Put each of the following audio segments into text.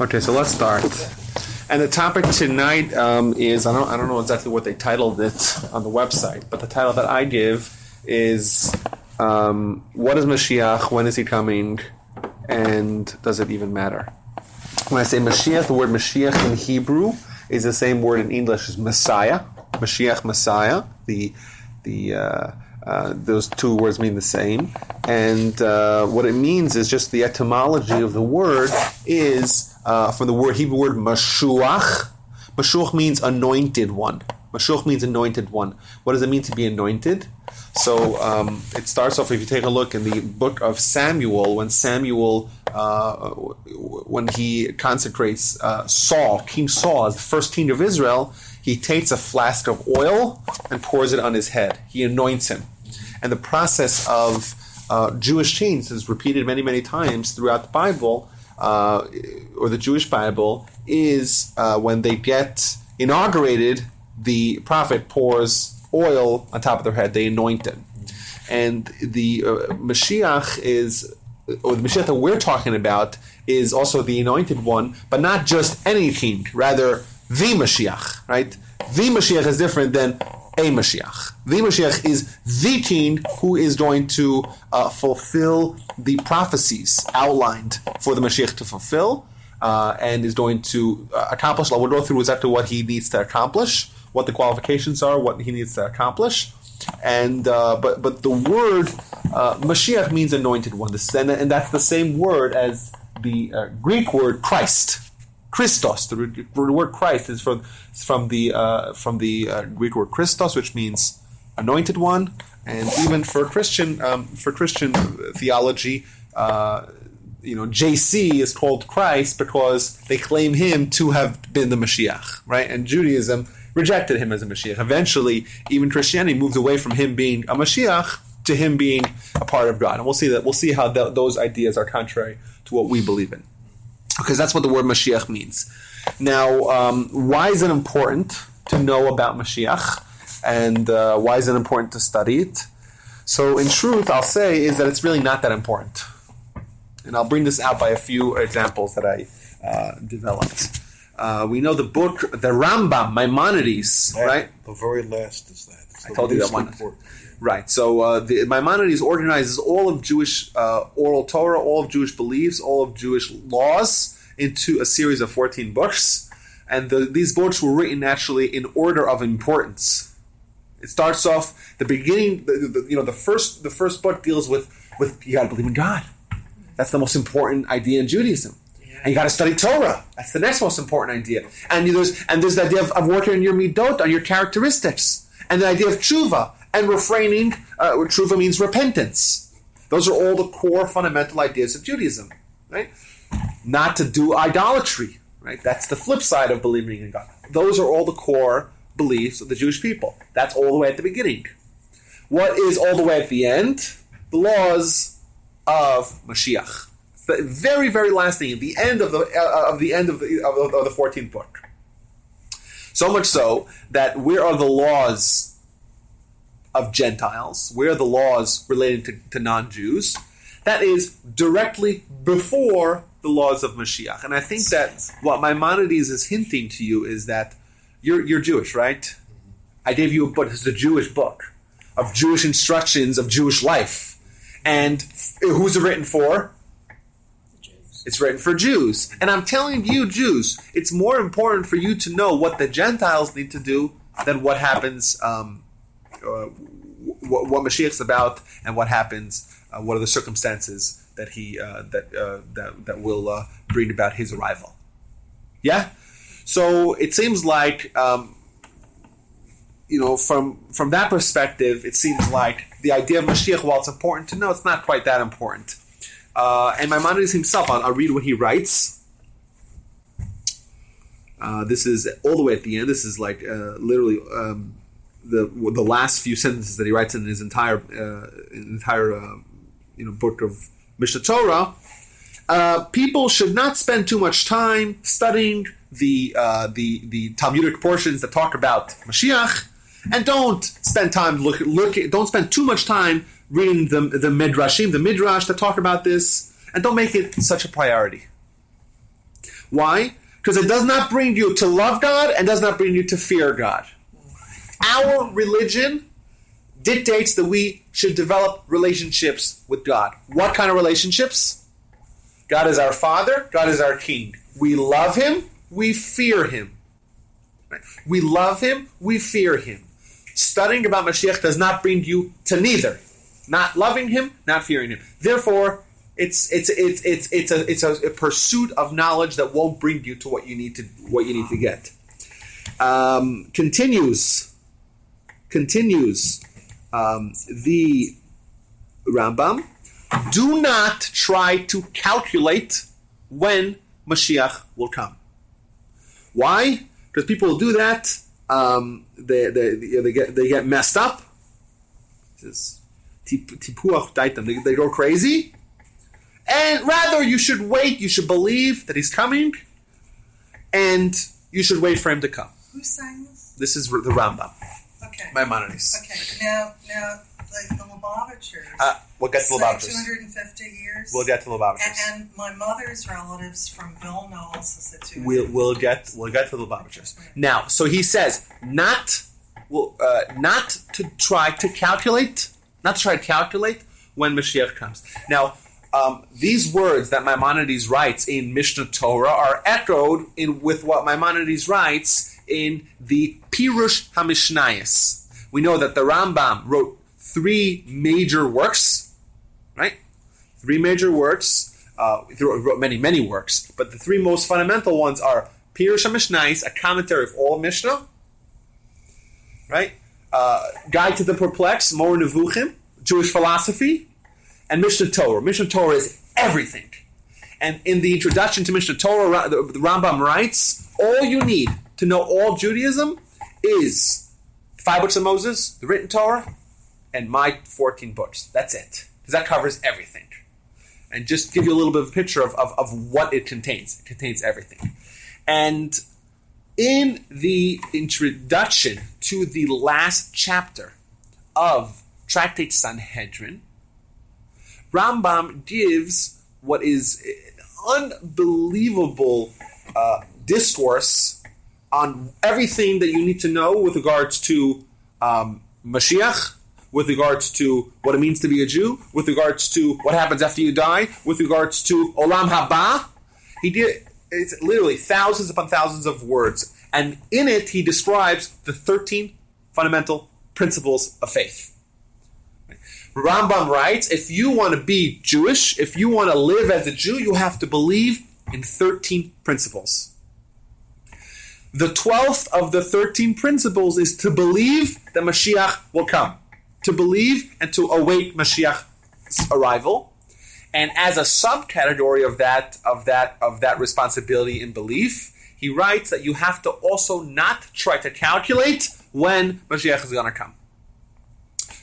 Okay, so let's start. And the topic tonight is, I don't know exactly what they titled it on the website, but the title that I give is what is Moshiach, when is he coming, and does it even matter? When I say Mashiach, the word Mashiach in Hebrew is the same word in English as Messiah. Mashiach, Messiah. Those two words mean the same. And what it means is just the etymology of the word is from the Hebrew word Moshiach. Moshiach means anointed one. Moshiach means anointed one. What does it mean to be anointed? So it starts off, if you take a look in the book of Samuel, when Samuel, when he consecrates Saul, King Saul, as the first king of Israel, he takes a flask of oil and pours it on his head. He anoints him. And the process of Jewish change is repeated many, many times throughout the Bible, or the Jewish Bible, is when they get inaugurated, the prophet pours oil on top of their head. They anoint it. And the Mashiach or the Mashiach that we're talking about is also the anointed one, but not just any king, rather the Mashiach, right? The Mashiach is different than a Mashiach. The Mashiach is the king who is going to fulfill the prophecies outlined for the Mashiach to fulfill, and is going to accomplish. We'll go through exactly what he needs to accomplish, what the qualifications are, what he needs to accomplish, and but the word Mashiach means anointed one, and that's the same word as the Greek word Christ. Christos. The word Christ is from the Greek word Christos, which means anointed one, and even for Christian theology, JC is called Christ because they claim him to have been the Mashiach, right? And Judaism rejected him as a Mashiach. Eventually, even Christianity moved away from him being a Mashiach to him being a part of God, and we'll see how those ideas are contrary to what we believe in. Because that's what the word Mashiach means. Now, why is it important to know about Mashiach? And why is it important to study it? So, in truth, I'll say is that it's really not that important. And I'll bring this out by a few examples that I developed. We know the book, the Rambam, Maimonides, right? The very last is that. It's I told you that one. Right. So the Maimonides organizes all of Jewish oral Torah, all of Jewish beliefs, all of Jewish laws into a series of 14 books. And these books were written actually in order of importance. It starts off the beginning. The first book deals with you got to believe in God. That's the most important idea in Judaism. And you got to study Torah. That's the next most important idea. And there's the idea of working on your midot, on your characteristics, and the idea of tshuva. And refraining, tshuva means repentance. Those are all the core fundamental ideas of Judaism, right? Not to do idolatry, right? That's the flip side of believing in God. Those are all the core beliefs of the Jewish people. That's all the way at the beginning. What is all the way at the end? The laws of Moshiach. It's the very, very last thing, the end of the 14th book. So much so that where are the laws of Gentiles? Where are the laws relating to non-Jews? That is directly before the laws of Mashiach. And I think that what Maimonides is hinting to you is that you're Jewish, right? I gave you a book. This is a Jewish book of Jewish instructions of Jewish life. And who's it written for? It's written for Jews. And I'm telling you, Jews, it's more important for you to know what the Gentiles need to do than what happens what Mashiach's about, and what happens, what are the circumstances that he that will bring about his arrival. Yeah, so it seems like from that perspective, it seems like the idea of Mashiach, while it's important to know, it's not quite that important. And Maimonides himself, I'll read what he writes. This is all the way at the end. This is like literally. The last few sentences that he writes in his entire book of Mishnah Torah, people should not spend too much time studying the Talmudic portions that talk about Mashiach, and don't spend too much time reading the Midrashim, the Midrash that talk about this, and don't make it such a priority. Why? Because it does not bring you to love God and does not bring you to fear God. Our religion dictates that we should develop relationships with God. What kind of relationships? God is our Father. God is our King. We love Him. We fear Him. Right? We love Him. We fear Him. Studying about Mashiach does not bring you to neither. Not loving Him, not fearing Him. Therefore, it's a pursuit of knowledge that won't bring you to what you need to get. Continues the Rambam. Do not try to calculate when Mashiach will come. Why? Because people will do that. They get messed up. They go crazy. And rather, you should wait. You should believe that He's coming, and you should wait for Him to come. Who's saying this? This is the Rambam. Okay. Maimonides. Okay. Now, the Lubavitchers. We'll get to Lubavitchers. 250 years. We'll get to Lubavitchers. And my mother's relatives from Vilna also said 250. We'll get to the Lubavitchers. Now, so he says not to try to calculate when Mashiach comes. Now, these words that Maimonides writes in Mishnah Torah are echoed with what Maimonides writes in the Pirush HaMishnayos. We know that the Rambam wrote 3 major works, right? 3 major works. He wrote many works, but the 3 most fundamental ones are Pirush HaMishnayos, a commentary of all Mishnah, right? Guide to the Perplexed, Moreh Nevuchim, Jewish philosophy, and Mishnah Torah. Mishnah Torah is everything. And in the introduction to Mishnah Torah, the Rambam writes, all you need to know all Judaism is 5 books of Moses, the written Torah, and my 14 books. That's it. Because that covers everything. And just give you a little bit of a picture of what it contains. It contains everything. And in the introduction to the last chapter of Tractate Sanhedrin, Rambam gives what is unbelievable discourse on everything that you need to know with regards to Mashiach, with regards to what it means to be a Jew, with regards to what happens after you die, with regards to Olam Haba. It's literally thousands upon thousands of words. And in it, he describes the 13 fundamental principles of faith. Rambam writes, if you want to be Jewish, if you want to live as a Jew, you have to believe in 13 principles. The 12th of the 13 principles is to believe that Mashiach will come. To believe and to await Mashiach's arrival. And as a subcategory of that responsibility and belief, he writes that you have to also not try to calculate when Mashiach is going to come.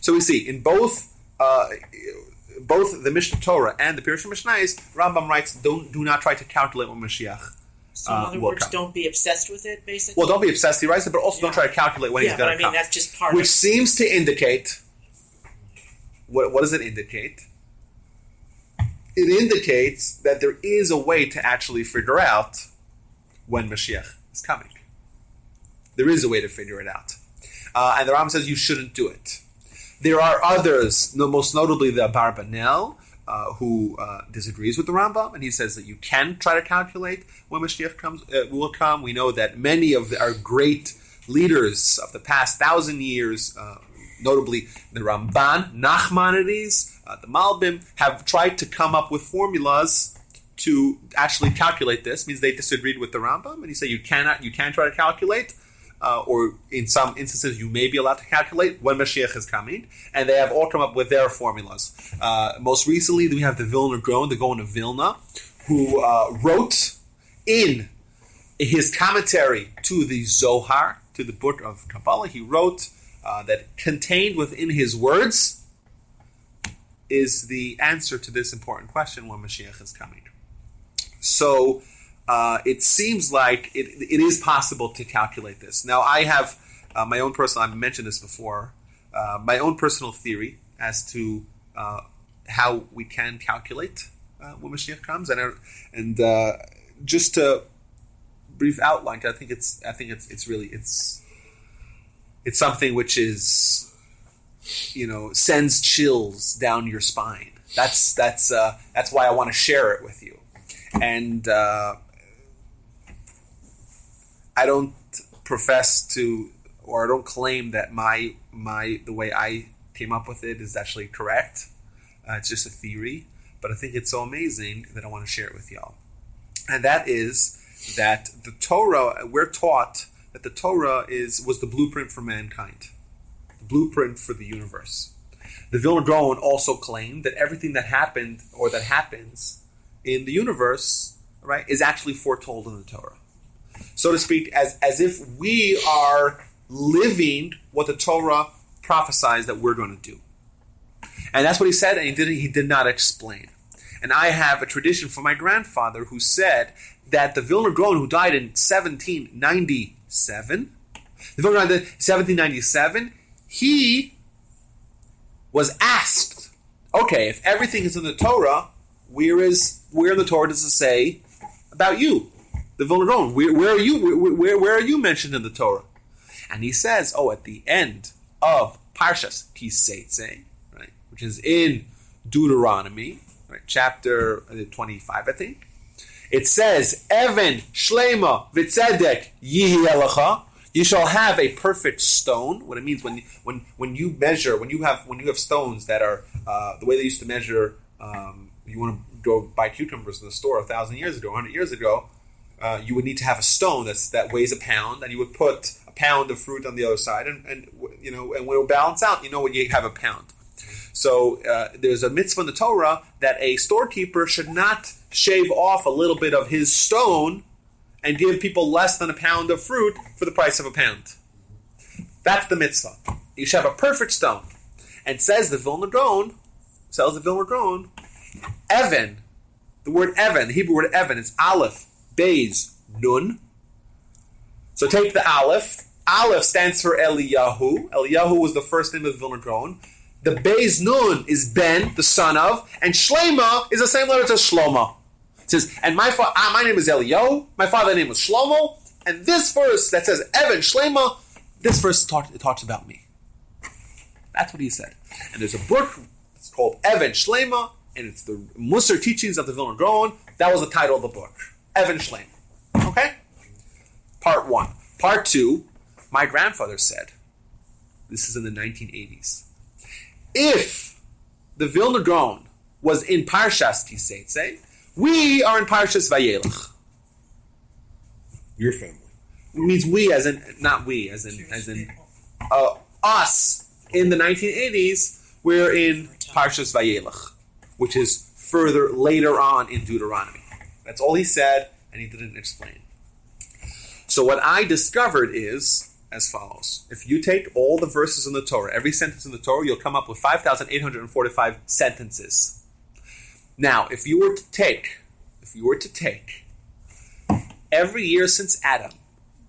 So we see in both the Mishnah Torah and the Pirush HaMishnayos, Rambam writes, do not try to calculate when Mashiach So in other words, don't be obsessed with it, basically? Well, don't be obsessed, he writes it, but also don't try to calculate when he's going to come. That's just part Which of it. seems to indicate, what does it indicate? It indicates that there is a way to actually figure out when Mashiach is coming. There is a way to figure it out. And the Rambam says you shouldn't do it. There are others, most notably the Bar who disagrees with the Rambam, and he says that you can try to calculate when Mashiach will come. We know that many of our great leaders of the past 1,000 years, notably the Ramban, Nachmanides, the Malbim, have tried to come up with formulas to actually calculate this. It means they disagreed with the Rambam, and he said you can try to calculate, or in some instances you may be allowed to calculate when Mashiach is coming, and they have all come up with their formulas. Most recently, we have the Vilna Gaon, the Gaon of Vilna, who wrote in his commentary to the Zohar, to the book of Kabbalah, he wrote that contained within his words is the answer to this important question when Mashiach is coming. So it seems like it is possible to calculate this. Now, I have my own personal, I've mentioned this before, my own personal theory as to how we can calculate when Mashiach comes. And just to brief outline. 'Cause I think it's something which is, sends chills down your spine. That's why I want to share it with you. And I don't profess to, or I don't claim that the way I came up with it is actually correct. It's just a theory, but I think it's so amazing that I want to share it with y'all. And that is that the Torah, we're taught that the Torah was the blueprint for mankind, the blueprint for the universe. The Vilna Gaon also claimed that everything that happened or that happens in the universe, right, is actually foretold in the Torah. So to speak, as if we are living what the Torah prophesies that we're going to do. And that's what he said, and he did not explain. And I have a tradition from my grandfather who said that the Vilna Gaon, who died in 1797, he was asked, okay, if everything is in the Torah, where in the Torah does it say about you, the Vilna Gaon? Where are you? Where are you mentioned in the Torah? And he says, at the end of Parshas Kiseitze, right, which is in Deuteronomy, right, chapter 25, I think. It says, "Even shlema v'tzedek yihi elecha." You shall have a perfect stone. What it means when you measure, when you have stones that are the way they used to measure. You want to go buy cucumbers in the store 1,000 years ago, 100 years ago. You would need to have a stone that weighs a pound, and you would put a pound of fruit on the other side, and when it will balance out, when you have a pound. So there's a mitzvah in the Torah that a storekeeper should not shave off a little bit of his stone and give people less than a pound of fruit for the price of a pound. That's the mitzvah. You should have a perfect stone. And says the Vilna Gaon, Evan, the word Evan, the Hebrew word Evan, is Aleph, Beis, Nun. So take the Aleph. Aleph stands for Eliyahu. Eliyahu was the first name of the Vilna Gaon. The Beis Nun is Ben, the son of, and Shlema is the same letter as Shlomo. It says, and my name is Eliyahu, my father's name was Shlomo, and this verse that says Evan Shlema, this verse talks about me. That's what he said. And there's a book, it's called Evan Shlema, and it's the Musar teachings of the Vilna Gaon. That was the title of the book, Evan Shlema. Okay? Part 1. Part 2, my grandfather said, this is in the 1980s, if the Vilna Gaon was in Parshas Kiseitze, we are in Parshas Vayelech. Your family. It means we, as in not we, as in us. In the 1980s, we're in Parshas Vayelech, which is further later on in Deuteronomy. That's all he said, and he didn't explain. So what I discovered is as follows. If you take all the verses in the Torah, every sentence in the Torah, you'll come up with 5,845 sentences. Now, if you were to take every year since Adam,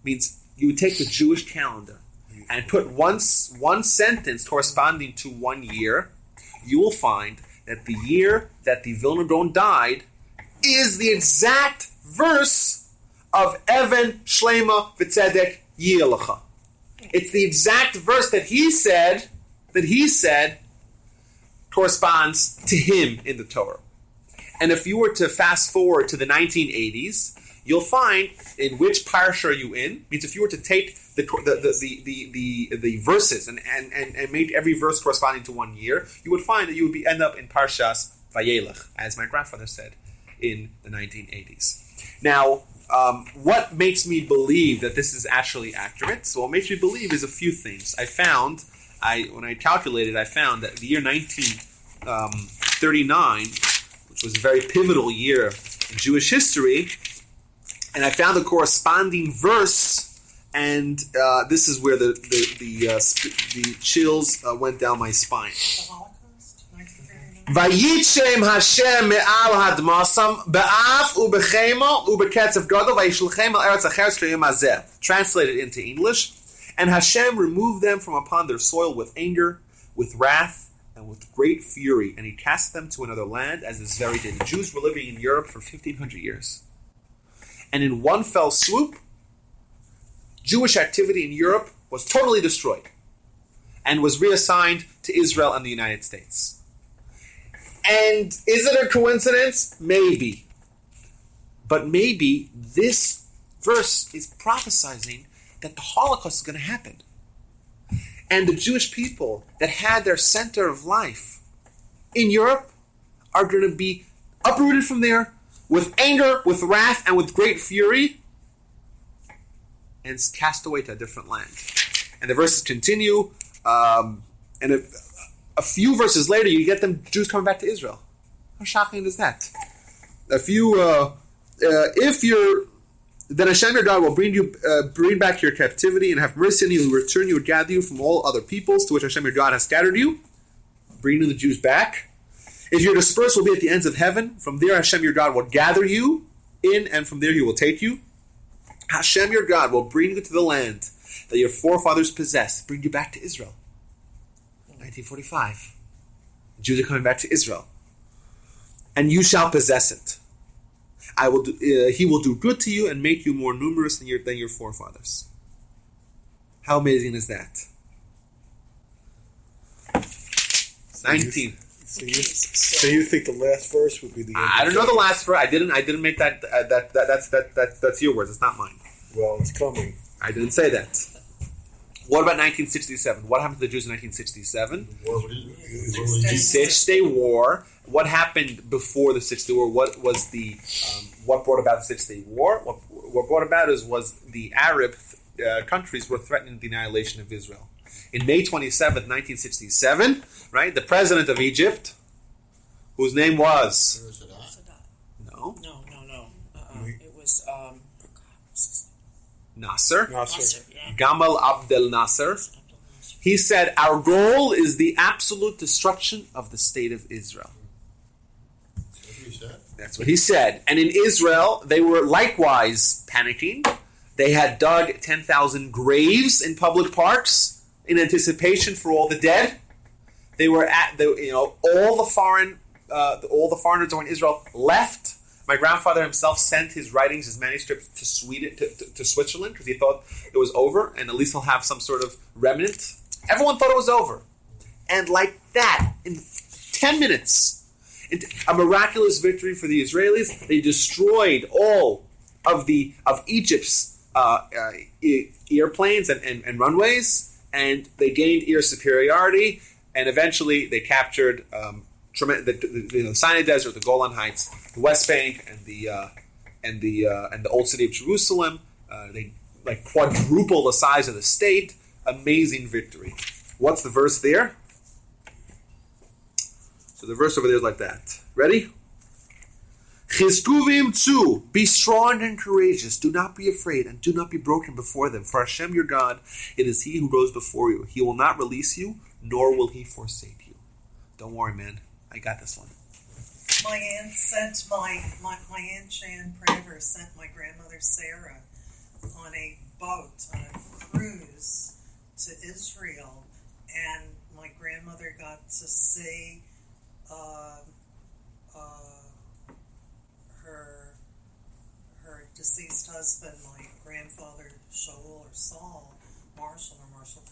means you would take the Jewish calendar and put one sentence corresponding to 1 year, you will find that the year that the Vilna Gaon died is the exact verse of Evan Shlema V'Tzedek Yi'elecha. It's the exact verse that he said corresponds to him in the Torah. And if you were to fast forward to the 1980s, you'll find in which parsha are you in. Means if you were to take the verses and make every verse corresponding to 1 year, you would find that you would end up in Parshas Vayelech, as my grandfather said in the 1980s. Now, what makes me believe that this is actually accurate? So what makes me believe is a few things. When I calculated, I found that the year 1939, which was a very pivotal year in Jewish history, and I found the corresponding verse, and this is where the chills went down my spine. The Holocaust, 1939. Vayitshem Hashem me'al hadmasam be'af u'bechema u'beketzav gadol vayishlchem al eretz acheres k'yom hazeh. Translated into English, and Hashem removed them from upon their soil with anger, with wrath, and with great fury, and he cast them to another land as this very day. The Jews were living in Europe for 1,500 years. And in one fell swoop, Jewish activity in Europe was totally destroyed and was reassigned to Israel and the United States. And is it a coincidence? Maybe. But maybe this verse is prophesizing that the Holocaust is going to happen. And the Jewish people that had their center of life in Europe are going to be uprooted from there with anger, with wrath, and with great fury, and cast away to a different land. And the verses continue, and a few verses later, you get them Jews coming back to Israel. How shocking is that? Then Hashem your God will bring back your captivity and have mercy on you and return you and gather you from all other peoples to which Hashem your God has scattered you, bringing the Jews back. If you're dispersed, will be at the ends of heaven. From there, Hashem your God will gather you in, and from there He will take you. Hashem your God will bring you to the land that your forefathers possessed, bring you back to Israel. 1945. The Jews are coming back to Israel. And you shall possess it. He will do good to you and make you more numerous than your forefathers. How amazing is that? 19. So you think the last verse would be the end? I don't know the last verse. I didn't make that. That's your words. It's not mine. Well, it's coming. I didn't say that. What about 1967? What happened to the Jews in 1967? The 6-Day War. What happened before the 6-Day War? What was the what brought about the 6-Day War? What brought about was the Arab countries were threatening the annihilation of Israel. In May 27th, 1967, right, the president of Egypt, whose name was... No. It was... Nasser. Yeah. Gamal Abdel Nasser. He said, our goal is the absolute destruction of the state of Israel. That's what he said. And in Israel, they were likewise panicking. They had dug 10,000 graves in public parks in anticipation for all the dead. They were all the foreigners who were in Israel left. My grandfather himself sent his writings, his manuscripts to Sweden, to Switzerland, because he thought it was over, and at least he'll have some sort of remnant. Everyone thought it was over. And like that, in 10 minutes, a miraculous victory for the Israelis. They destroyed all of Egypt's airplanes and runways, and they gained air superiority, and eventually they captured the Sinai Desert, the Golan Heights, the West Bank, and the old city of Jerusalem. They quadruple the size of the state. Amazing victory. What's the verse there? So the verse over there is like that. Ready? Chizkuvim tzu, be strong and courageous. Do not be afraid and do not be broken before them. For Hashem your God, it is He who goes before you. He will not release you, nor will He forsake you. Don't worry, man. I got this one. My aunt sent my aunt Jan Praver sent my grandmother Sarah on a boat, on a cruise to Israel, and my grandmother got to see her deceased husband, my grandfather Shaul or Saul Marshall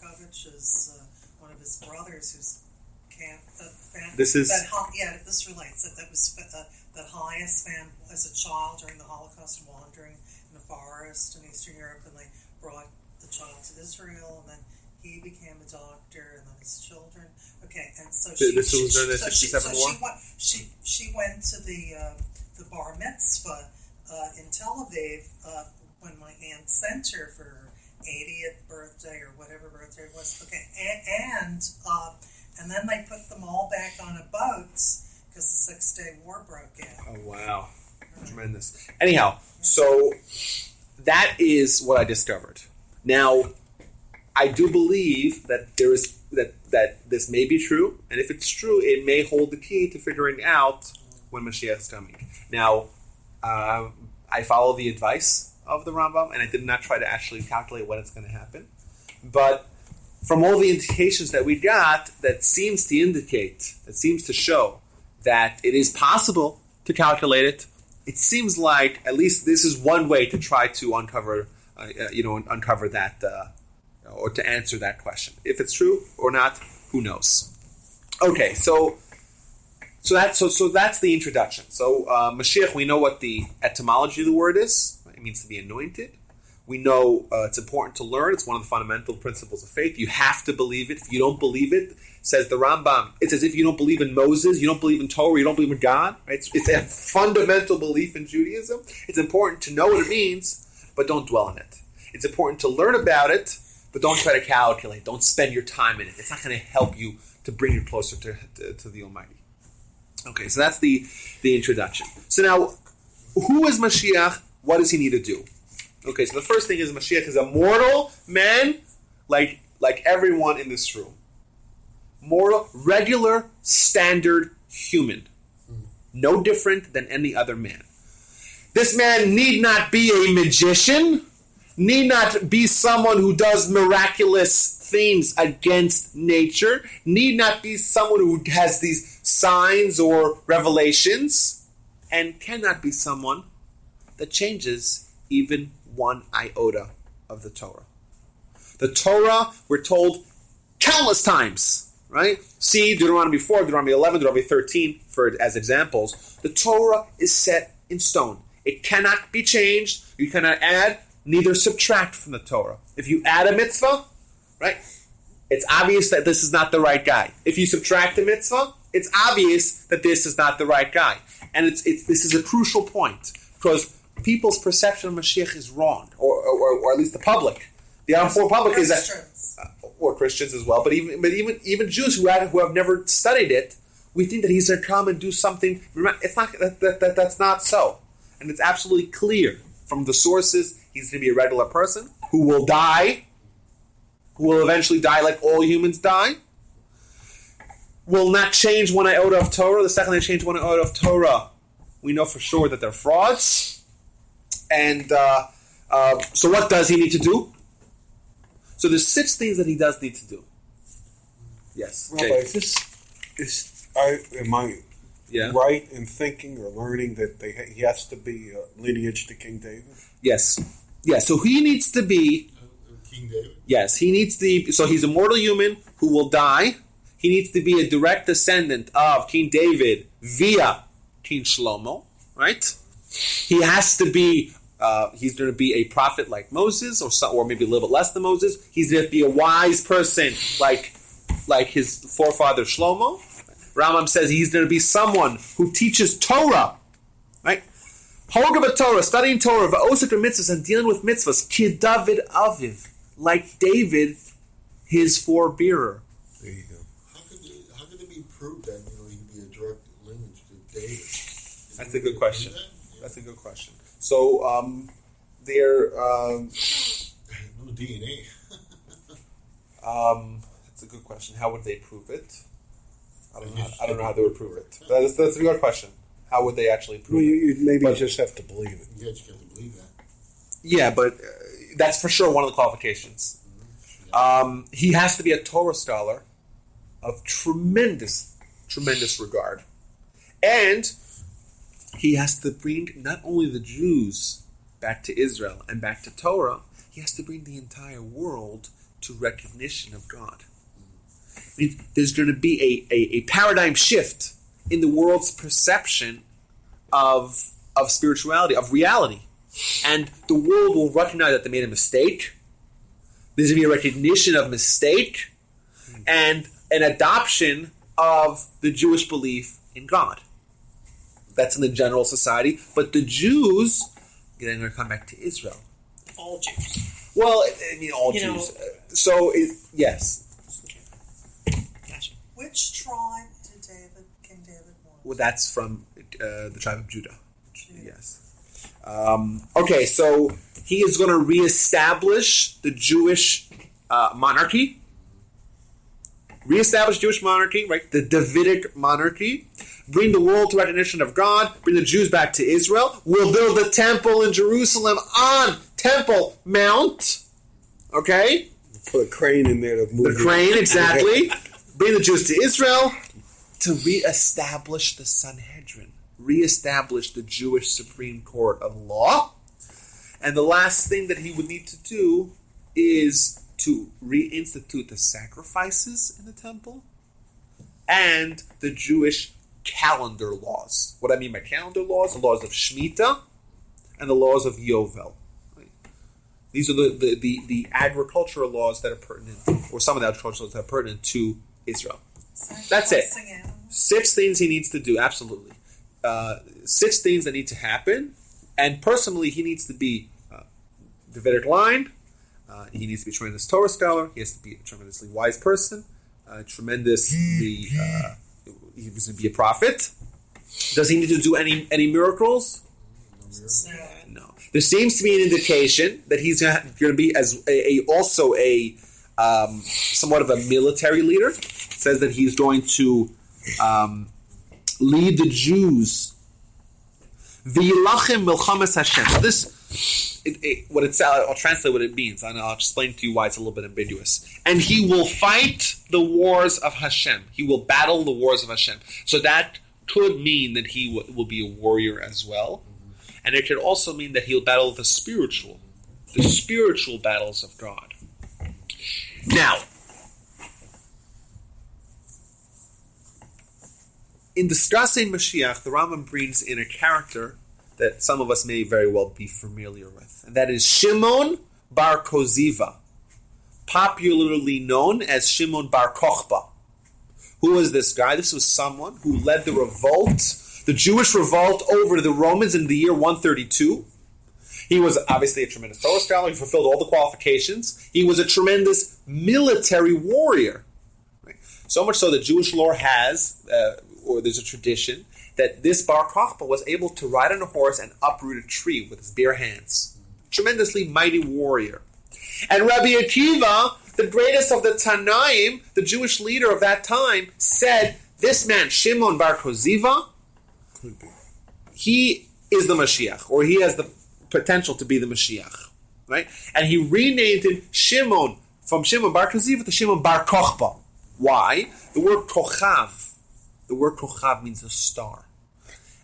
Kovich is one of his brothers who's this relates that was that Hias found as a child during the Holocaust, wandering in the forest in Eastern Europe, and they brought the child to Israel, and then he became a doctor, and then his children. Okay, and so she went to the bar mitzvah in Tel Aviv when my aunt sent her for her 80th birthday or whatever birthday it was. Okay, and then they put them all back on a boat because the 6-Day War broke out. Oh, wow. Right. Tremendous. Anyhow, so that is what I discovered. Now, I do believe that there is that this may be true, and if it's true, it may hold the key to figuring out when Moshiach is coming. Now, I follow the advice of the Rambam, and I did not try to actually calculate when it's going to happen. But from all the indications that we got, that seems to show that it is possible to calculate it. it seems like at least this is one way to try to uncover, uncover that, or to answer that question. If it's true or not, who knows? Okay, so that's the introduction. So Mashiach, we know what the etymology of the word is. It means to be anointed. We know it's important to learn. It's one of the fundamental principles of faith. You have to believe it. If you don't believe it, says the Rambam, it's as if you don't believe in Moses, you don't believe in Torah, you don't believe in God. Right? It's a fundamental belief in Judaism. It's important to know what it means, but don't dwell on it. It's important to learn about it, but don't try to calculate. Don't spend your time in it. It's not going to help you to bring you closer to the Almighty. Okay, so that's the introduction. So now, who is Mashiach? What does he need to do? Okay, so the first thing is Mashiach is a mortal man like everyone in this room. Mortal, regular, standard human. No different than any other man. This man need not be a magician, need not be someone who does miraculous things against nature, need not be someone who has these signs or revelations, and cannot be someone that changes even one iota of the Torah. The Torah, we're told countless times, right? See Deuteronomy 4, Deuteronomy 11, Deuteronomy 13 as examples. The Torah is set in stone. It cannot be changed. You cannot add, neither subtract from the Torah. If you add a mitzvah, right, it's obvious that this is not the right guy. If you subtract a mitzvah, it's obvious that this is not the right guy. And this is a crucial point, because people's perception of Mashiach is wrong, or at least the public. The unformed public is that, or Christians as well, but even Jews who have never studied it, we think that he's going to come and do something. It's not that's not so, and it's absolutely clear from the sources. He's going to be a regular person who will die, who will eventually die like all humans die. Will not change one iota of Torah. The second they change one iota of Torah, we know for sure that they're frauds. And so what does he need to do? So there's 6 things that he does need to do. Yes. Rabbi, am I right in thinking or learning that he has to be lineage to King David? Yes. Yes. So he needs to be King David. Yes, he needs to be. So he's a mortal human who will die. He needs to be a direct descendant of King David via King Shlomo, right? He has to be. He's going to be a prophet like Moses, or maybe a little bit less than Moses. He's going to be a wise person like his forefather Shlomo. Rambam says he's going to be someone who teaches Torah, right? Hogah Torah, studying Torah, va'osek mitzvahs, and dealing with mitzvahs, ki David aviv, like David, his forebearer. There you go. How could it be proved that he'd be a direct lineage to David? That's a good question. That's a good question. So they're no DNA. That's a good question. How would they prove it? I don't know how they would prove it. That's a good question. How would they actually prove it? You just have to believe it. Yeah, you have to believe that. Yeah, but that's for sure one of the qualifications. He has to be a Torah scholar of tremendous regard. And he has to bring not only the Jews back to Israel and back to Torah, he has to bring the entire world to recognition of God. I mean, there's going to be a paradigm shift in the world's perception of spirituality, of reality. And the world will recognize that they made a mistake. There's going to be a recognition of mistake and an adoption of the Jewish belief in God. That's in the general society. But the Jews, they're going to come back to Israel. All Jews. Well, I mean, all Jews. Yes. Gotcha. Which tribe did King David want? Well, that's from the tribe of Judah. Yes. Okay, so he is going to reestablish the Jewish monarchy. Reestablish Jewish monarchy, right? The Davidic monarchy. Bring the world to recognition of God. Bring the Jews back to Israel. We'll build the temple in Jerusalem on Temple Mount. Okay? Put a crane in there to move the crane, exactly. Bring the Jews to Israel to reestablish the Sanhedrin. reestablish the Jewish Supreme Court of law. And the last thing that he would need to do is to reinstitute the sacrifices in the temple and the Jewish calendar laws. What I mean by calendar laws, the laws of Shemitah and the laws of Yovel. These are the agricultural laws that are pertinent, or some of the agricultural laws that are pertinent to Israel. That's it. 6 things he needs to do, absolutely. 6 things that need to happen. And personally, he needs to be Davidic line. He needs to be a tremendous Torah scholar. He has to be a tremendously wise person. He was going to be a prophet. Does he need to do any miracles? No. There seems to be an indication that he's going to be also a somewhat of a military leader. It says that he's going to lead the Jews. V'yilachem milchamas Hashem. So this, I'll translate what it means, and I'll explain to you why it's a little bit ambiguous. And he will fight the wars of Hashem. He will battle the wars of Hashem. So that could mean that he will be a warrior as well. And it could also mean that he'll battle the spiritual battles of God. Now, in discussing Mashiach, the Rambam brings in a character that some of us may very well be familiar with, and that is Shimon Bar Kochba, popularly known as Shimon Bar Kochba. Who was this guy? This was someone who led the revolt, the Jewish revolt over the Romans in the year 132. He was obviously a tremendous Torah scholar. He fulfilled all the qualifications. He was a tremendous military warrior. Right? So much so that Jewish lore has, or there's a tradition, that this Bar Kochba was able to ride on a horse and uproot a tree with his bare hands. Tremendously mighty warrior. And Rabbi Akiva, the greatest of the Tanaim, the Jewish leader of that time, said, this man, Shimon Bar Kochba, he is the Mashiach, or he has the potential to be the Mashiach. Right? And he renamed him Shimon, from Shimon Bar Kochba to Shimon Bar Kochba. Why? The word Kochav. The word Kochav means a star.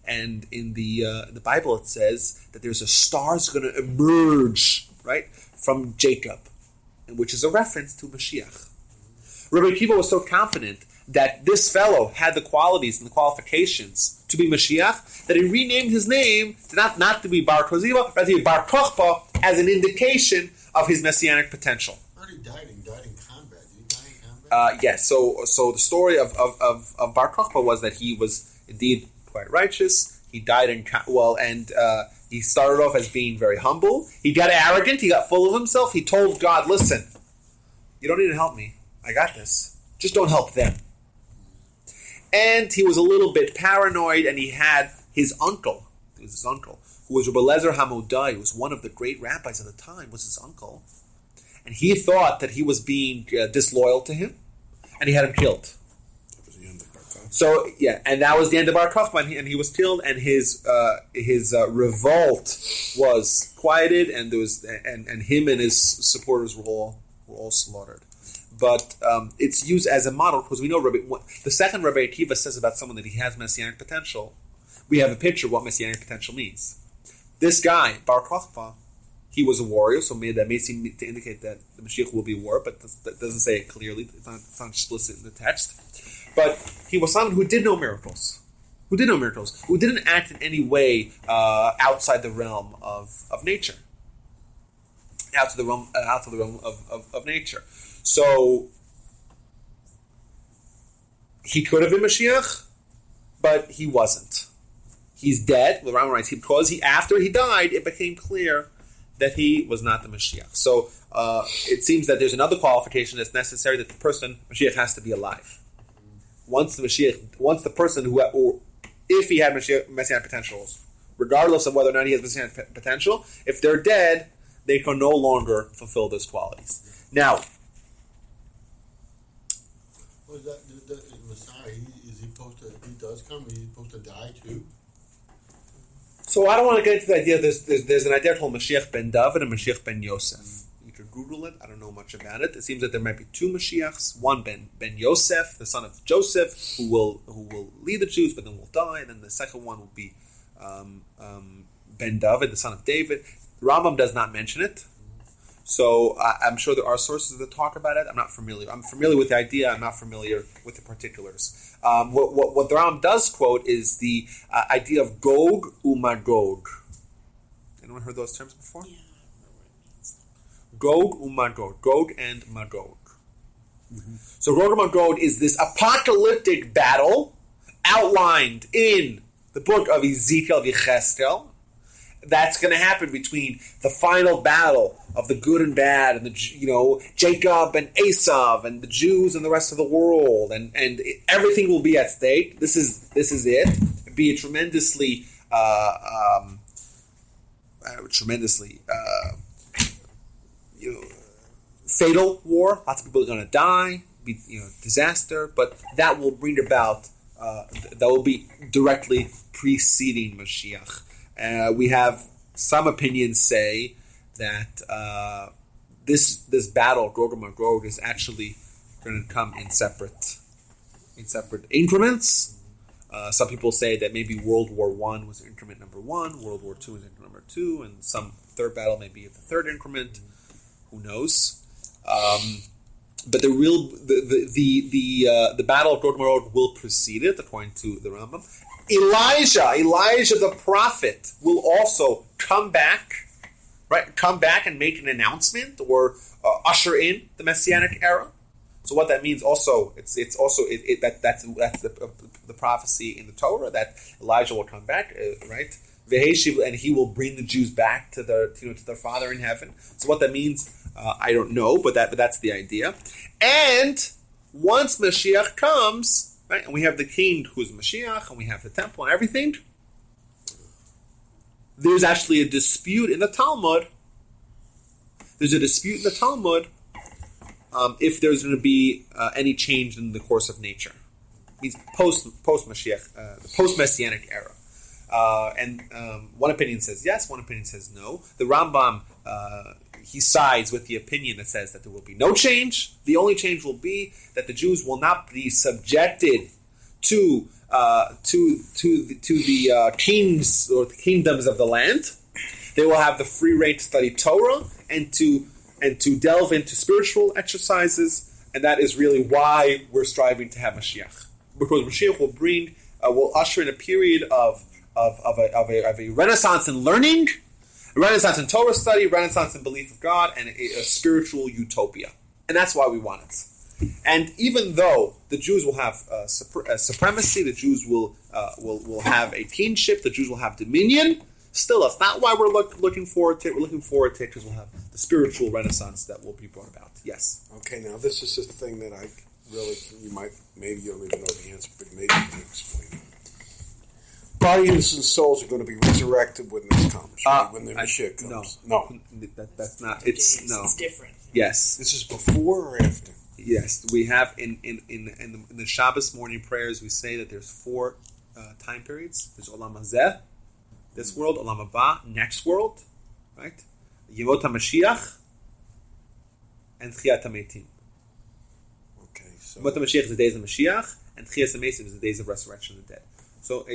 And in the Bible it says that there's a star that's going to emerge, right, from Jacob, which is a reference to Mashiach. Rabbi Akiva was so confident that this fellow had the qualities and the qualifications to be Mashiach that he renamed his name to not to be Bar Kochba, but to be Bar Kochba as an indication of his messianic potential. I heard he died in combat. Did he die in combat? Yes. So the story of Bar Kochba was that he was indeed quite righteous. He died and he started off as being very humble. He got arrogant. He got full of himself. He told God, "Listen, you don't need to help me. I got this. Just don't help them." And he was a little bit paranoid, and he had his uncle. It was his uncle, who was Rebbe Lezer Hamodai, who was one of the great rabbis of the time, was his uncle. And he thought that he was being disloyal to him, and he had him killed. So, yeah, and that was the end of Bar Kochba, and he was killed, and his revolt was quieted, and there was and him and his supporters were all slaughtered. But it's used as a model because we know the second Rabbi Akiva says about someone that he has messianic potential. We have a picture of what messianic potential means. This guy, Bar Kochba, he was a warrior, so that may seem to indicate that the Mashiach will be a warrior, but that doesn't say it clearly. It's not explicit in the text. But he was someone who did no miracles. Who didn't act in any way outside the realm of nature. Outside the realm of nature. So he could have been Mashiach, but he wasn't. He's dead. The Rambam writes because after he died, it became clear that he was not the Mashiach. So it seems that there's another qualification that's necessary, that the person Mashiach has to be alive. Once the person if he had messianic potentials, regardless of whether or not he has messianic potential, if they're dead, they can no longer fulfill those qualities. Now, Well, the Messiah, is he supposed to, if he does come, is he supposed to die too? so I don't want to get into the idea. There's an idea called Mashiach ben David and Mashiach ben Yosef. You could Google it. I don't know much about it. It seems that there might be two Moshiachs. One Ben Yosef, the son of Joseph, who will lead the Jews, but then will die. And then the second one will be Ben David, the son of David. The Rambam does not mention it. So I'm sure there are sources that talk about it. I'm not familiar. I'm familiar with the idea. I'm not familiar with the particulars. What the Rambam does quote is the idea of Gog uMagog. Anyone heard those terms before? Yeah. Gog uMagog. Gog and Magog. Mm-hmm. So Gog and Magog is this apocalyptic battle outlined in the book of Ezekiel V'Cheskel. That's going to happen between the final battle of the good and bad, and Jacob and Esau, and the Jews and the rest of the world, and everything will be at stake. This is it. It'd be a tremendously fatal war. Lots of people are going to die. Be disaster, but that will bring about. That will be directly preceding Moshiach. We have some opinions say that this battle, Gog and Magog, is actually going to come in separate increments. Some people say that maybe World War I was increment number 1, World War II was increment number 2, and some third battle may be the third increment. Who knows? But the battle of Gog and Magog will precede it, according to the Rambam. Elijah the prophet will also come back and make an announcement or usher in the Messianic era. So what that means also, that's the prophecy in the Torah that Elijah will come back, right? And he will bring the Jews back to their Father in heaven. So what that means, I don't know, but that's the idea. And once Mashiach comes, right, and we have the king who's Moshiach, and we have the temple and everything, there's actually a dispute in the Talmud. There's a dispute in the Talmud if there's going to be any change in the course of nature. It means post-Mashiach, the post-Messianic era. And one opinion says yes, one opinion says no. The Rambam, he sides with the opinion that says that there will be no change. The only change will be that the Jews will not be subjected to the kings or the kingdoms of the land. They will have the free reign to study Torah and to delve into spiritual exercises, and that is really why we're striving to have Mashiach, because Mashiach will usher in a period of a renaissance in learning, a renaissance in Torah study, a renaissance in belief of God, and a spiritual utopia. And that's why we want it. And even though the Jews will have supremacy, the Jews will have a kingship, the Jews will have dominion, still that's not why we're looking forward to it. We're looking forward to it because we'll have the spiritual renaissance that will be brought about. Yes. Okay, now this is a thing that I really, maybe you don't even know the answer, but maybe you can explain it. Bodies and souls are going to be resurrected when this comes, right? When the Moshiach comes. No. That's not. It's different. Yes. This is before or after? Yes. We have in the Shabbos morning prayers, we say that there's 4 time periods. There's Olam Hazeh, this world, Olam Haba, next world, right? Yemot HaMashiach, and Tchiyat HaMeitim. Okay, so Yemot HaMashiach is the days of Mashiach, and Tchiyat HaMeitim is the days of resurrection of the dead. So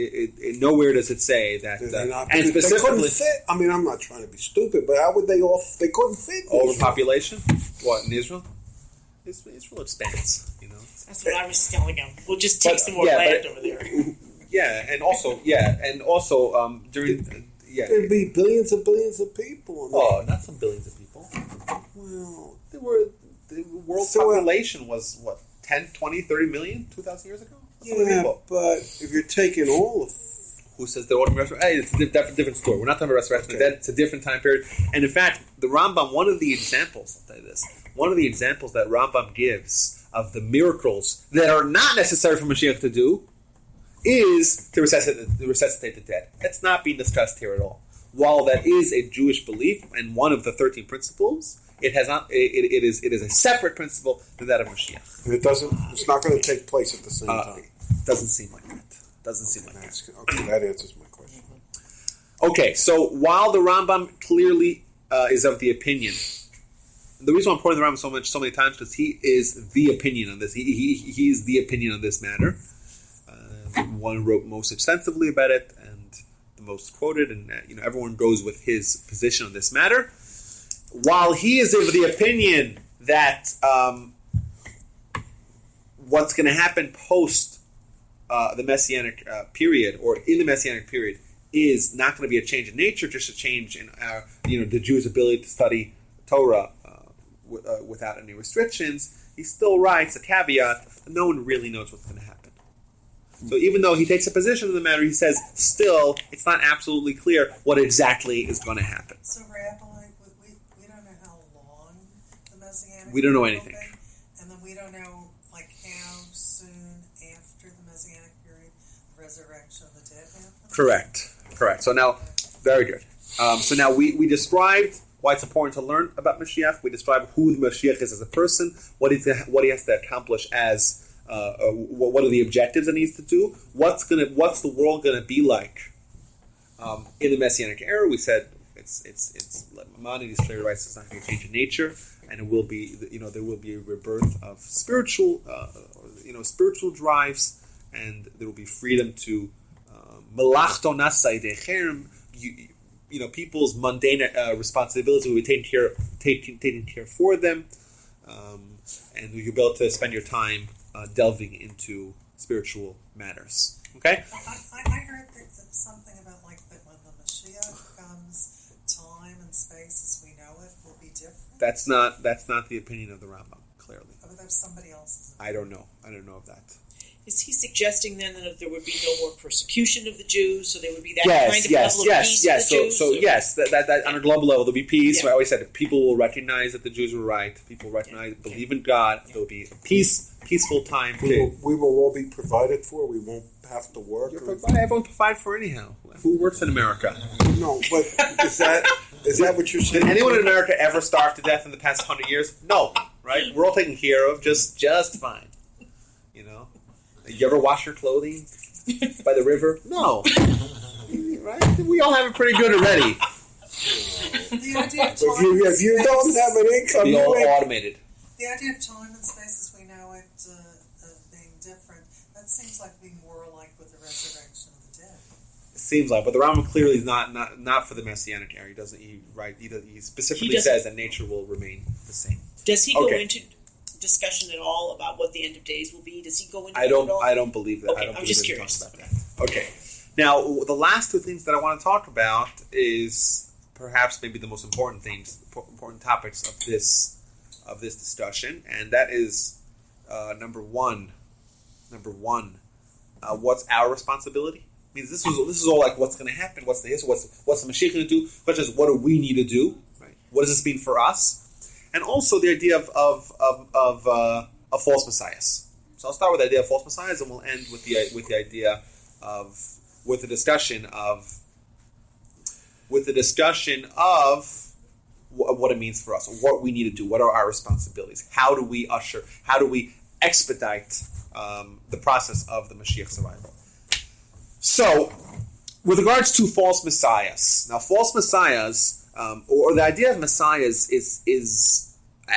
nowhere does it say that, and specifically, they couldn't fit. I mean, I'm not trying to be stupid, but how would they all? They couldn't fit all the population. What in Israel? Israel expands. That's what I was telling them. We'll just take some more land over there. Yeah, and also during there'd be billions and billions of people. Not some billions of people. Well, the world population was what 10, 20, 30 million 2,000 years ago. Yeah, but if you're taking all of... Who says the order of resurrection? Hey, it's a different story. We're not talking about resurrection of the dead. It's a different time period. And in fact, the Rambam, one of the examples that Rambam gives of the miracles that are not necessary for Mashiach to do is to resuscitate the dead. That's not being discussed here at all. While that is a Jewish belief and one of the 13 principles, it has not. It is a separate principle than that of Moshiach. And it's not going to take place at the same time. Doesn't seem like that. Okay, that answers my question. Okay, so while the Rambam clearly is of the opinion the reason I'm quoting the Rambam so many times because he is the opinion on this. He is the opinion on this matter. The one who wrote most extensively about it and the most quoted, and everyone goes with his position on this matter. While he is of the opinion that what's going to happen post the Messianic period, or in the Messianic period, is not going to be a change in nature, just a change in the Jews' ability to study Torah without any restrictions. He still writes a caveat that no one really knows what's going to happen. So even though he takes a position in the matter, he says still it's not absolutely clear what exactly is going to happen. So Rabbi, we don't know how long the Messianic. We don't know anything, and then we don't know how soon after the Messianic period the resurrection of the dead happens. Correct. So now, very good. So now we described why it's important to learn about Moshiach. We described who the Moshiach is as a person, what he has to accomplish as. What are the objectives that he needs to do? What's the world going to be like in the Messianic era? We said it's Maimonides clearly writes it's not going to change in nature, and it will be there will be a rebirth of spiritual drives, and there will be freedom to melachto nasai decherem. People's mundane responsibilities will be taken care for them, and you'll be able to spend your time delving into spiritual matters. Okay? I heard something about that when the Moshiach comes, time and space as we know it will be different. That's not the opinion of the Rambam, clearly. But there's somebody else's opinion. I don't know of that. Is he suggesting then that there would be no more persecution of the Jews, so there would be that kind of level of peace for the Jews? So yes, that on a global level there'll be peace. Yeah. I always said people will recognize that the Jews were right. People believe in God. There'll be a peaceful time. We will all be provided for. We won't have to work. Everyone provided for anyhow. Who works in America? No, but is that what you're saying? Did anyone in America ever starve to death in the past 100 years? No, right? We're all taken care of just fine. You ever wash your clothing by the river? No. Right? We all have it pretty good already. The idea of time if you don't have an income, be all automated. The idea of time and space as we know it being different, that seems like being more like with the resurrection of the dead. It seems like, but the Rambam clearly is not for the Messianic era. He specifically says that nature will remain the same. Does he go into discussion at all about what the end of days will be? Does he go into that at all? I don't believe that. Okay, I'm just curious. About that. Okay. Now, the last two things that I want to talk about is perhaps maybe the most important topics of this discussion, and that is number one. What's our responsibility? I mean, this is all like what's going to happen, what's the history, what's the Moshiach going to do, but just what do we need to do? Right? What does this mean for us? And also the idea of false messiahs. So I'll start with the idea of false messiahs, and we'll end with the idea of the discussion of what it means for us, what we need to do, what are our responsibilities, how do we expedite the process of the Moshiach's arrival. So, with regards to false messiahs, now false messiahs. Or the idea of messiahs is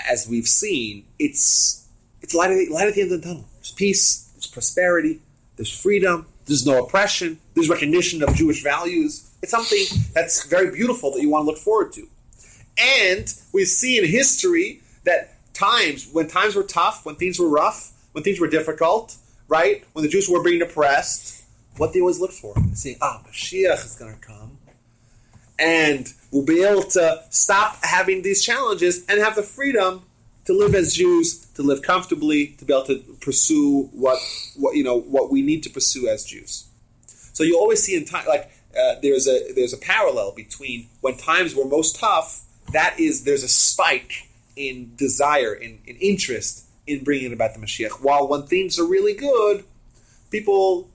as we've seen, it's light at the end of the tunnel. There's peace, there's prosperity, there's freedom, there's no oppression, there's recognition of Jewish values. It's something that's very beautiful that you want to look forward to. And we see in history that when times were tough, when things were rough, when things were difficult, right? When the Jews were being oppressed, what they always looked for, they say, Moshiach is going to come. And we'll be able to stop having these challenges and have the freedom to live as Jews, to live comfortably, to be able to pursue what we need to pursue as Jews. So you always see in time, there's a parallel between when times were most tough. There's a spike in desire, in interest in bringing about the Mashiach. While when things are really good, people's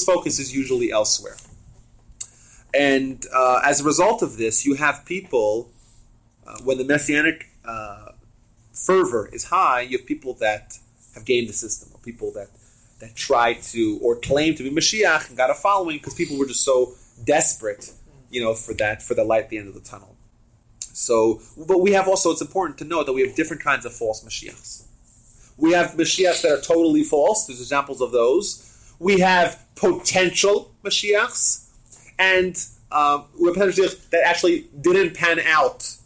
focus is usually elsewhere. And as a result of this, you have people, when the Messianic fervor is high, you have people that have gamed the system, or people that try to, or claim to be Moshiach and got a following because people were just so desperate, for the light at the end of the tunnel. So, but we have also, it's important to note that we have different kinds of false Moshiachs. We have Moshiachs that are totally false. There's examples of those. We have potential Moshiachs, and we have potential Moshiachs that actually didn't pan out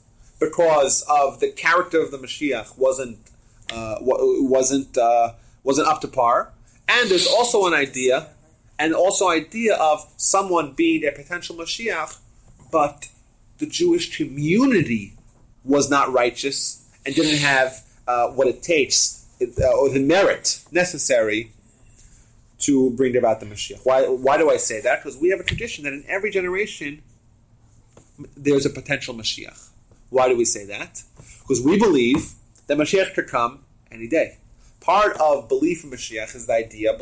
because of the character of the Moshiach wasn't up to par. And there's also an idea, of someone being a potential Moshiach, but the Jewish community was not righteous and didn't have what it takes, or the merit necessary to bring about the Mashiach. Why do I say that? Because we have a tradition that in every generation there's a potential Mashiach. Why do we say that? Because we believe that Mashiach could come any day. Part of belief in Mashiach is the idea,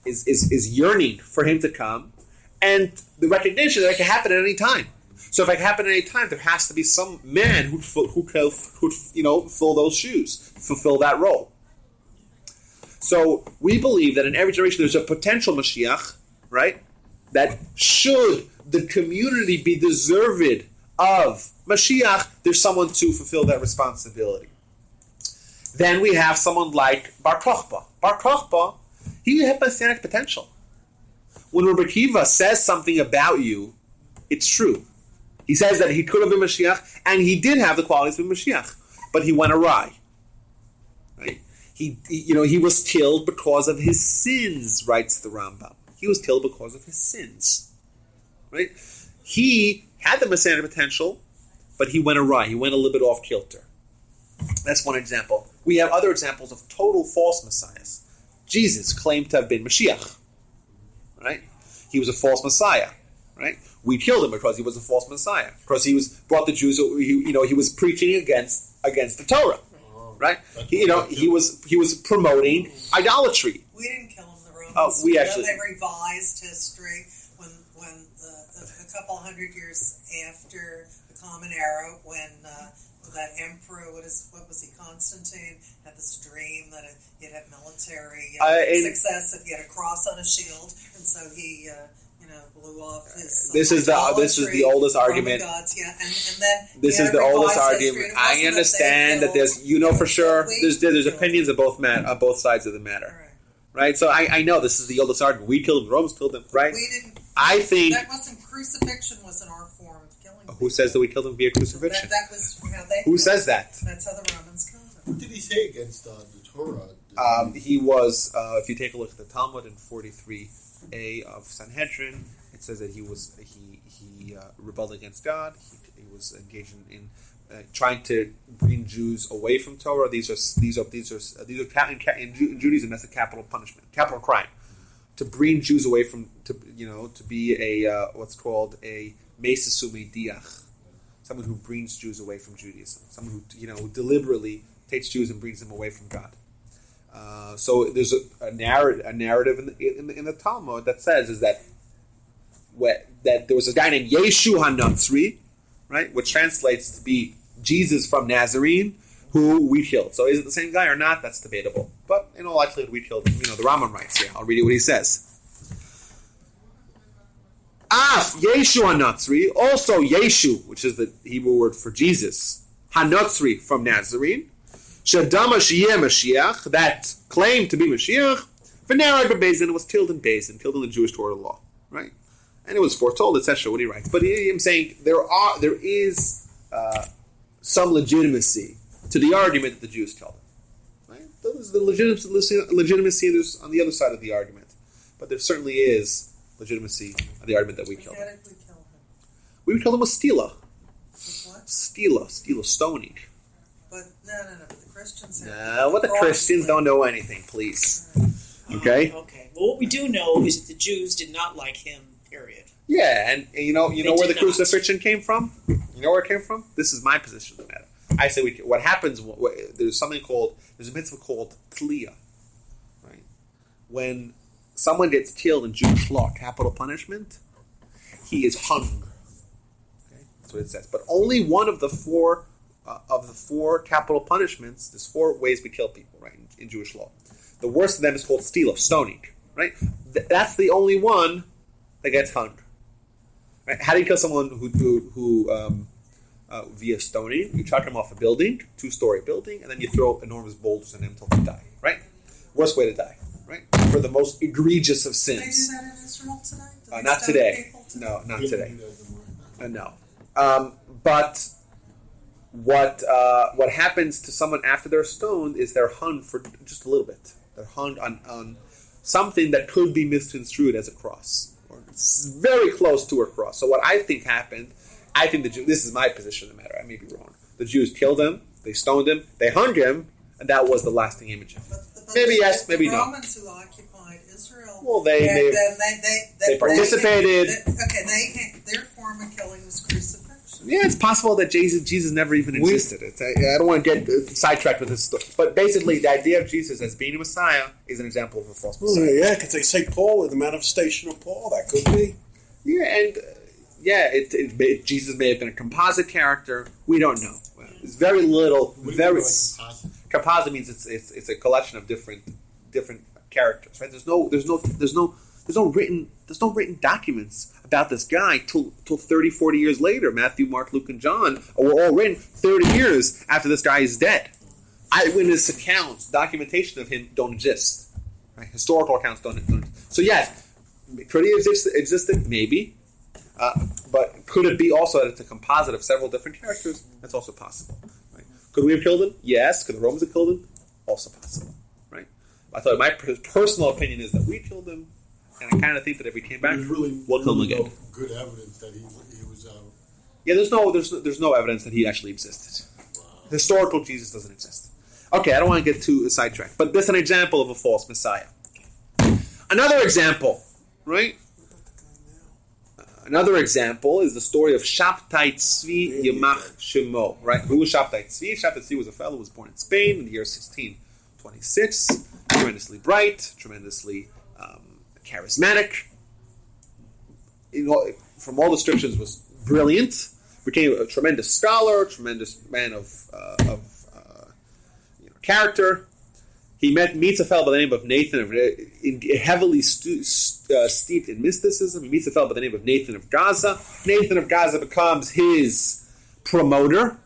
is yearning for him to come, and the recognition that it can happen at any time. So if it can happen at any time, there has to be some man who fill those shoes, fulfill that role. So we believe that in every generation there's a potential Mashiach, right? That should the community be deserved of Mashiach, there's someone to fulfill that responsibility. Then we have someone like Bar Kochba. Bar Kochba, he had Messianic potential. When Rabbi Kiva says something about you, it's true. He says that he could have been Mashiach, and he did have the qualities of Mashiach, but he went awry. Right? He was killed because of his sins, writes the Rambam. He was killed because of his sins. Right? He had the Messianic potential, but he went awry. He went a little bit off kilter. That's one example. We have other examples of total false messiahs. Jesus claimed to have been Mashiach. Right? He was a false messiah. Right? We killed him because he was a false messiah. Because he brought the Jews. He was preaching against the Torah. Right? He was promoting idolatry. We didn't kill him. The Romans. They revised history when a couple hundred years after the Common Era, when that emperor, what was he, Constantine, had this dream that he'd have military success if he had a cross on a shield, and so he blew off his. This is the oldest argument. Gods, yeah, and then this is the oldest argument. I understand that there's for sure there's opinions of both sides of the matter, right? So I know this is the oldest argument. We killed him. Romans killed him, right? We didn't. I think that wasn't crucifixion. Wasn't our form of killing. Who says that we killed him via crucifixion? That was how they. Who says that? That's how the Romans killed him. What did he say against the Torah? He was, if you take a look at the Talmud in 43a of Sanhedrin, it says that he rebelled against God. He was engaged in trying to bring Jews away from Torah. These are in Judaism. That's a capital punishment, capital crime, to bring Jews away from to be a what's called a Mesasumi Diach, someone who brings Jews away from Judaism, someone who deliberately takes Jews and brings them away from God. So there's a narrative in the Talmud that says that there was a guy named Yeshu HaNatzri, right, which translates to be Jesus from Nazarene, who we killed. So is it the same guy or not? That's debatable. But in all likelihood, we killed him. The Rambam writes here. I'll read you what he says. Yeshu HaNatzri, also Yeshu, which is the Hebrew word for Jesus, HaNatzri from Nazarene, Shadama Shiyeh Mashiach, that claimed to be Mashiach, V'nerad b'Bezdin, was killed in Bezdin, killed in the Jewish Torah law, right? And it was foretold, etc. What he writes, but I'm saying there is some legitimacy to the argument that the Jews killed him, right? There's the legitimacy there's on the other side of the argument, but there certainly is legitimacy on the argument that we killed him. How did we kill him? We killed him with stila. With what? Stila, stoning. But no. The Christians. The Christians don't know anything, please. Okay. Okay. Well, what we do know is that the Jews did not like him. Period. Yeah, and you know where the crucifixion came from. You know where it came from. This is my position on the matter. I say what happens. There's a mitzvah called tliya, right? When someone gets killed in Jewish law, capital punishment, he is hung. Okay? That's what it says. But only one of the four capital punishments. There's 4 ways we kill people, right? In Jewish law, the worst of them is called stila, stoning. Right? That's the only one that gets hung. Right? How do you kill someone who via stoning. You chuck him off a building, 2-story building, and then you throw enormous boulders on him until he die. Right? Worst way to die. Right? For the most egregious of Do they do sins. that in Israel today? Do they Not stone today. people No, not He today. doesn't work. No. But what happens to someone after they're stoned is they're hung for just a little bit. They're hung on something that could be misconstrued as a cross. Or it's very close to a cross. So what I think happened, I think this is my position on the matter, I may be wrong. The Jews killed him, they stoned him, they hung him, and that was the lasting image of him. But Maybe yes, maybe the no. Romans who occupied Israel, Well, they participated. Their form of killing was crucifixion. Yeah, it's possible that Jesus never even existed. I don't want to get sidetracked with this story. But basically, the idea of Jesus as being a Messiah is an example of a false Messiah. Yeah, because they say Paul, the manifestation of Paul, that could be. Yeah, and Jesus may have been a composite character. We don't know. It's very little. Very composite means it's a collection of different characters. Right? There's no written documents about this guy till 30, 40 years later. Matthew, Mark, Luke, and John were all written 30 years after this guy is dead. Eyewitness accounts, documentation of him don't exist. Right? Historical accounts don't exist. So yes, could he have existed? Maybe. But could it be also that it's a composite of several different characters? That's also possible. Right? Could we have killed him? Yes. Could the Romans have killed him? Also possible. Right? I thought my personal opinion is that we killed him. And I kind of think that if we came back, we'll kill him again. No good evidence that he was. Yeah, there's no evidence that he actually existed. Wow. Historical Jesus doesn't exist. Okay, I don't want to get too sidetracked, but this is an example of a false Messiah. Another example, right? Another example is the story of Shabtai Tzvi Yemach Shemo. Right? Who was Shabtai Tzvi? Shabtai Tzvi was a fellow who was born in Spain in the year 1626. Tremendously bright, tremendously charismatic. From all descriptions, was brilliant. Became a tremendous scholar, tremendous man of character. He meets a fellow by the name of Nathan, heavily steeped in mysticism. He meets a fellow by the name of Nathan of Gaza. Nathan of Gaza becomes his promoter.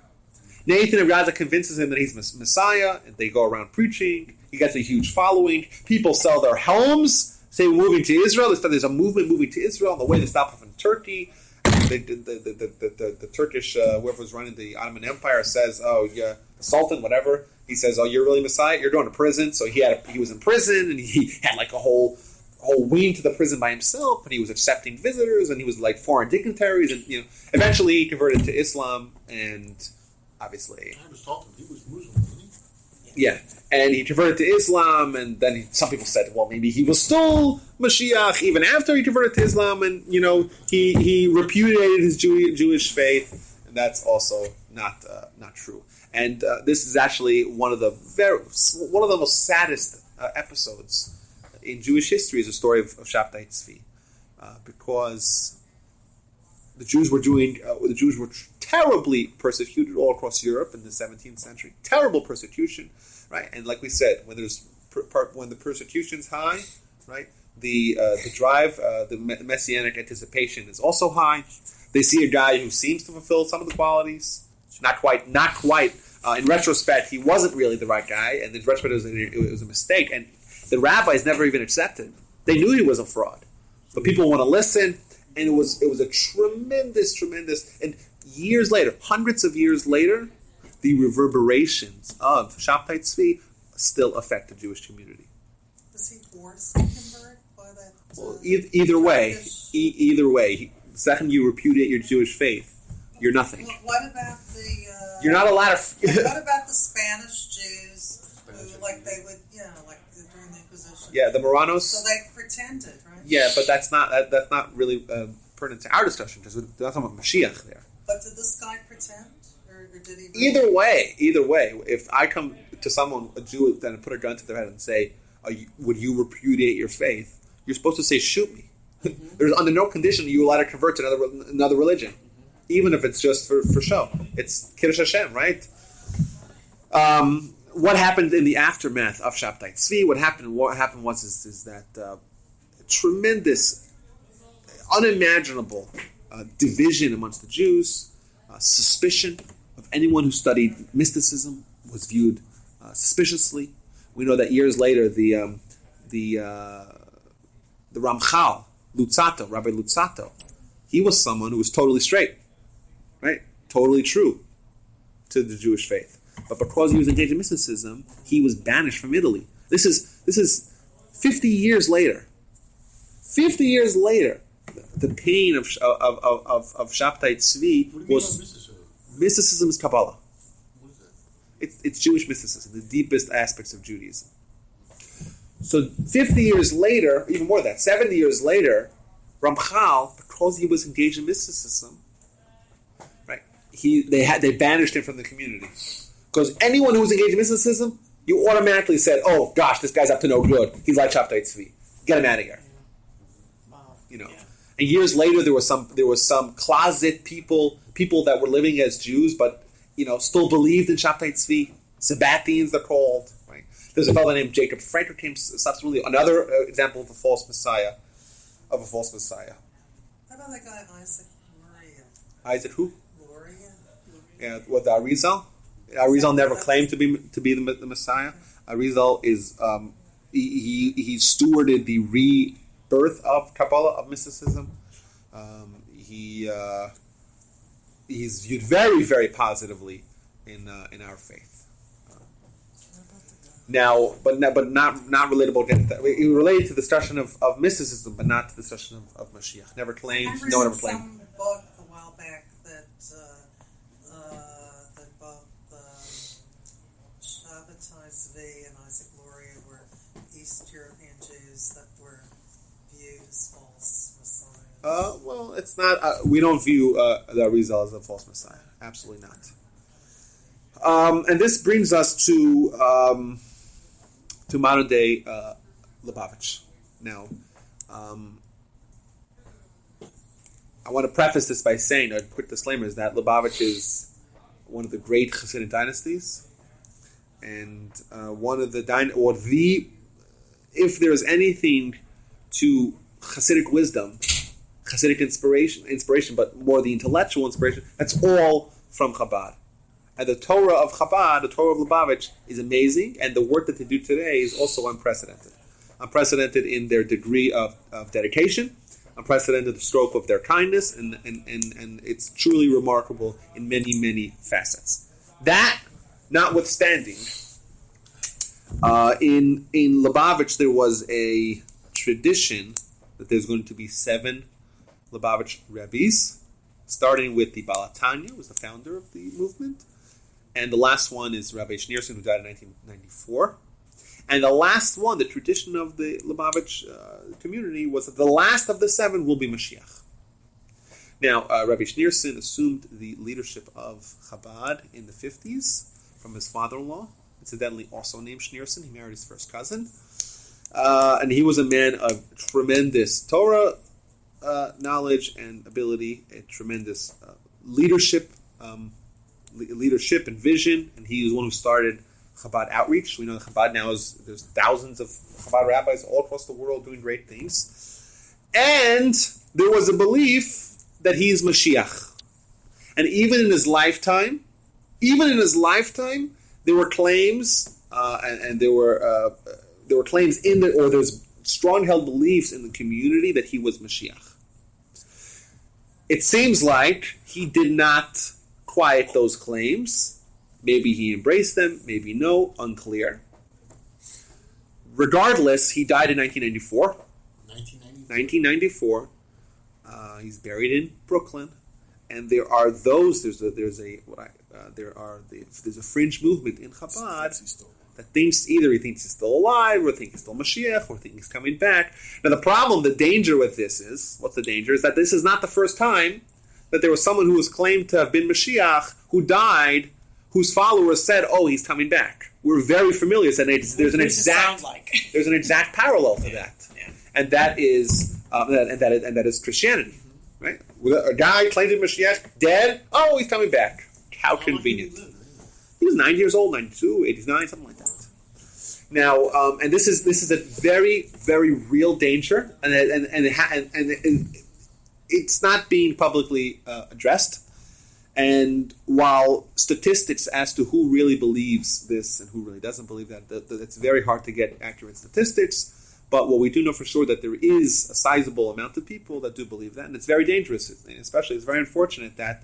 Nathan of Gaza convinces him that he's Messiah, and they go around preaching. He gets a huge following. People sell their homes, say we're moving to Israel. There's a movement moving to Israel. On the way, they stop off in Turkey. The Turkish, whoever was running the Ottoman Empire, says, "Oh, yeah, the Sultan, whatever." He says, "Oh, you're really Messiah? You're going to prison." So he was in prison, and he had like a whole wing to the prison by himself. And he was accepting visitors, and he was like foreign dignitaries, and eventually he converted to Islam, and obviously, I was talking. He was Muslim, wasn't he? yeah. And he converted to Islam, and then some people said, well, maybe he was still Moshiach even after he converted to Islam, and he repudiated his Jewish faith, and that's also not true. And this is actually one of the most saddest episodes in Jewish history is the story of Shabtai Tzvi, because the Jews were terribly persecuted all across Europe in the 17th century. Terrible persecution. Right, and like we said, when the persecution's high, right, the drive, the messianic anticipation is also high. They see a guy who seems to fulfill some of the qualities, not quite. In retrospect, he wasn't really the right guy, and in retrospect, it was a mistake. And the rabbis never even accepted him. They knew he was a fraud, but people want to listen, and it was a tremendous. And years later, hundreds of years later, the reverberations of Shabtai Tzvi still affect the Jewish community. Was he forced to convert by that? Well, either way, the second you repudiate your Jewish faith, you're nothing. What about the? You're not allowed to. What about the Spanish Jews who, like, they would, like during the Inquisition? Yeah, the Moranos. So they pretended, right? Yeah, but that's not really pertinent to our discussion because we're talking about Moshiach there. But did this guy pretend? Or did he Either way, if I come to someone, a Jew, then put a gun to their head and say, would you repudiate your faith? You're supposed to say, shoot me. Mm-hmm. There's under no condition you allowed to convert to another religion, even if it's just for show. It's Kiddush Hashem, right? What happened in the aftermath of Shabtai Tzvi? What happened was that tremendous, unimaginable division amongst the Jews. Suspicion of anyone who studied mysticism was viewed suspiciously. We know that years later, the Ramchal, Rabbi Lutzato, he was someone who was totally straight, right? Totally true to the Jewish faith. But because he was engaged in mysticism, he was banished from Italy. This is 50 years later. 50 years later, the pain of Shabtai Tzvi was mysticism is Kabbalah. What is that? It's Jewish mysticism, the deepest aspects of Judaism. So 50 years later, even more than that, 70 years later, Ramchal, because he was engaged in mysticism, right? They banished him from the community. Because anyone who was engaged in mysticism, you automatically said, "Oh gosh, this guy's up to no good. He's like Shabtai Tzvi. Get him out of here." You know. Yeah. And years later, there was some closet people that were living as Jews, but still believed in Shabtai Tzvi. Sabbateans, they're called. Right? There's a fellow named Jacob Franker came subsequently. Another example of a false messiah. How about that guy Isaac Luria? Isaac who? Luria. Yeah, what the Arizal? Arizal never claimed to be the Messiah. Arizal is he stewarded the rebirth of Kabbalah, of mysticism. He's viewed very, very positively in our faith. Now, but not relatable. He related to the discussion of mysticism, but not to the discussion of Moshiach. Never claimed. No one ever claimed. Some book a while back that both Shabbatai Tzvi and Isaac Luria were East European Jews that were viewed as false messiahs. Well, it's not. We don't view the Arizal as a false messiah. Absolutely not. And this brings us to modern day Lubavitch. Now, I want to preface this by saying a quick disclaimer: is that Lubavitch is one of the great Chassidic dynasties, and one of the if there's anything to Chassidic wisdom, Chassidic inspiration, but more the intellectual inspiration, that's all from Chabad. And the Torah of Chabad, the Torah of Lubavitch, is amazing, and the work that they do today is also unprecedented. Unprecedented in their degree of dedication, unprecedented the scope of their kindness, and it's truly remarkable in many, many facets. That notwithstanding, in Lubavitch there was a tradition that there's going to be 7 Lubavitch Rebbes, starting with the Baal HaTanya, who was the founder of the movement, and the last one is Rabbi Schneerson, who died in 1994. And the last one, the tradition of the Lubavitch community, was that the last of the 7 will be Moshiach. Now, Rabbi Schneerson assumed the leadership of Chabad in the 50s from his father-in-law, incidentally also named Schneerson. He married his first cousin. And he was a man of tremendous Torah knowledge and ability, a tremendous leadership and vision, and he was one who started Chabad outreach. We know that Chabad now there's thousands of Chabad rabbis all across the world doing great things. And there was a belief that he is Moshiach. And even in his lifetime, there were claims, and there were claims there's strong held beliefs in the community that he was Moshiach. It seems like he did not quiet those claims. Maybe he embraced them, maybe no, unclear. Regardless, he died in 1994. 1994. He's buried in Brooklyn, and there are those. There's a fringe movement in Chabad that thinks either he thinks he's still alive, or thinks he's still Mashiach, or thinks he's coming back. Now, the problem, the danger with this is, what's the danger? Is that this is not the first time that there was someone who was claimed to have been Mashiach who died, whose followers said, "Oh, he's coming back." We're very familiar. There's an exact parallel to that, and that is Christianity, right? A guy claimed to be Mashiach, dead. Oh, he's coming back. How convenient. He was 90 years old, 92, 89, something like that. Now, and this is a very, very real danger, and it's not being publicly addressed. And while statistics as to who really believes this and who really doesn't believe that, it's very hard to get accurate statistics. But what we do know for sure that there is a sizable amount of people that do believe that, and it's very dangerous. Especially, it's very unfortunate that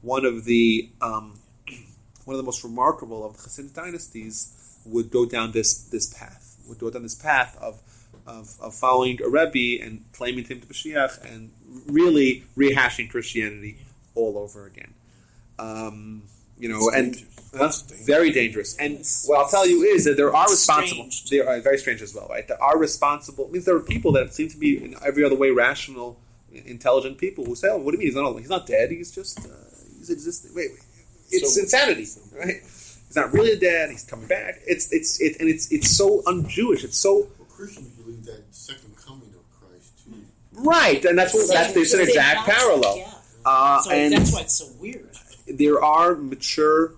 one of the most remarkable of the Chassidic dynasties would go down this path. Would go down this path of following a Rebbe and claiming him to Moshiach and really rehashing Christianity all over again. Very dangerous. And what I'll tell you is that there are responsible. They are very strange as well, right? There are responsible. Means there are people that seem to be in every other way rational, intelligent people who say, "Oh, what do you mean he's not dead? He's just he's existing." Wait, it's insanity, right? He's not really dead. He's coming back. It's so un-Jewish. It's so. Well, Christians believe that second coming of Christ too. Right, and there's an exact parallel. Yeah. So and that's why it's so weird. There are mature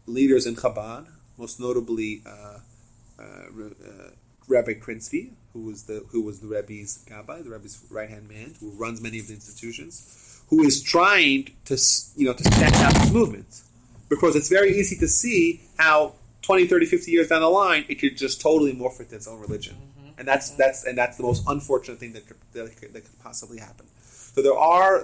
leaders in Chabad, most notably Rabbi Krinsky, who was the Rebbe's Gabbai, the Rebbe's right-hand man, who runs many of the institutions, who is trying to stand out this movement, because it's very easy to see how 20, 30, 50 years down the line it could just totally morph into its own religion, and that's the most unfortunate thing that could possibly happen. So there are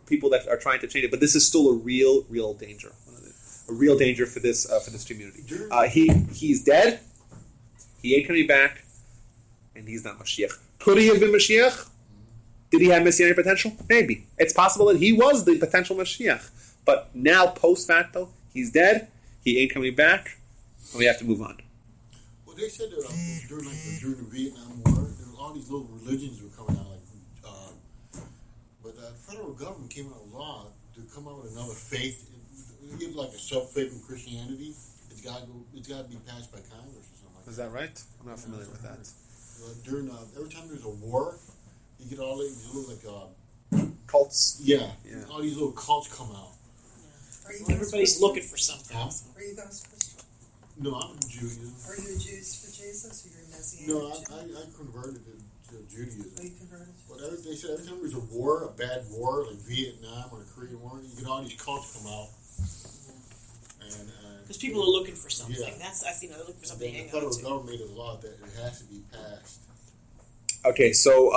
people that are trying to change it, but this is still a real danger, for this community. He's dead. He ain't coming back, and he's not Moshiach. Could he have been Moshiach? Did he have Messianic potential? Maybe. It's possible that he was the potential Moshiach, but now post facto, he's dead. He ain't coming back, and we have to move on. Well, they said that during the Vietnam War, all these little religions were coming out. But the federal government came out with a law to come out with another faith, give like a sub-faith in Christianity. It's got to be passed by Congress or something like that. Is that right? I'm not familiar with that. Every time there's a war, you get all these little cults. Yeah. All these little cults come out. Yeah. Everybody's looking for something. Are you guys Christian? No, I'm Jewish. Are you Jews for Jesus, or you're Messianic? No, I converted to Judaism. Are you converted? But they said every time there's a war, a bad war, like Vietnam or the Korean War, you get all these cults come out. Because people are looking for something. Yeah. They're looking for something. The federal government made a law that it has to be passed. Okay, so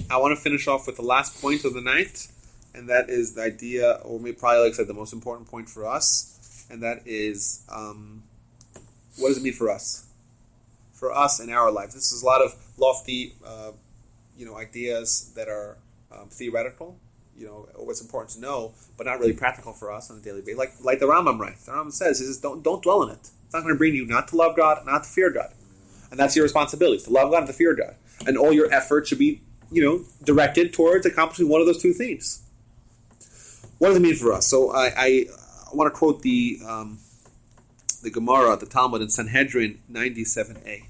I want to finish off with the last point of the night, and that is the idea, or maybe probably like I said, the most important point for us, and that is what does it mean for us? For us in our lives. This is a lot of lofty ideas that are theoretical, what's important to know, but not really practical for us on a daily basis. Like the Rambam writes. The Rambam says, don't dwell in it. It's not going to bring you not to love God, not to fear God. And that's your responsibility, to love God and to fear God. And all your effort should be, directed towards accomplishing one of those two things. What does it mean for us? So I want to quote the Gemara, the Talmud in Sanhedrin 97a.